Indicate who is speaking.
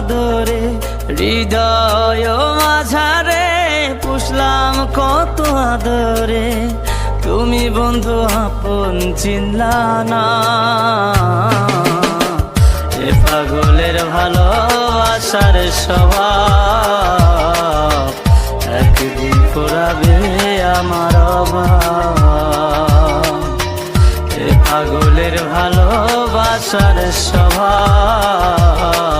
Speaker 1: আদরে, হৃদয় মাঝারে পুষলাম কত আদরে, তুমি বন্ধু আপন চিনলা না। এ পাগলের ভালোবাসার স্বভাব একদিন ফুরাবে আমার অভাব। এ পাগলের ভালোবাসার স্বভাব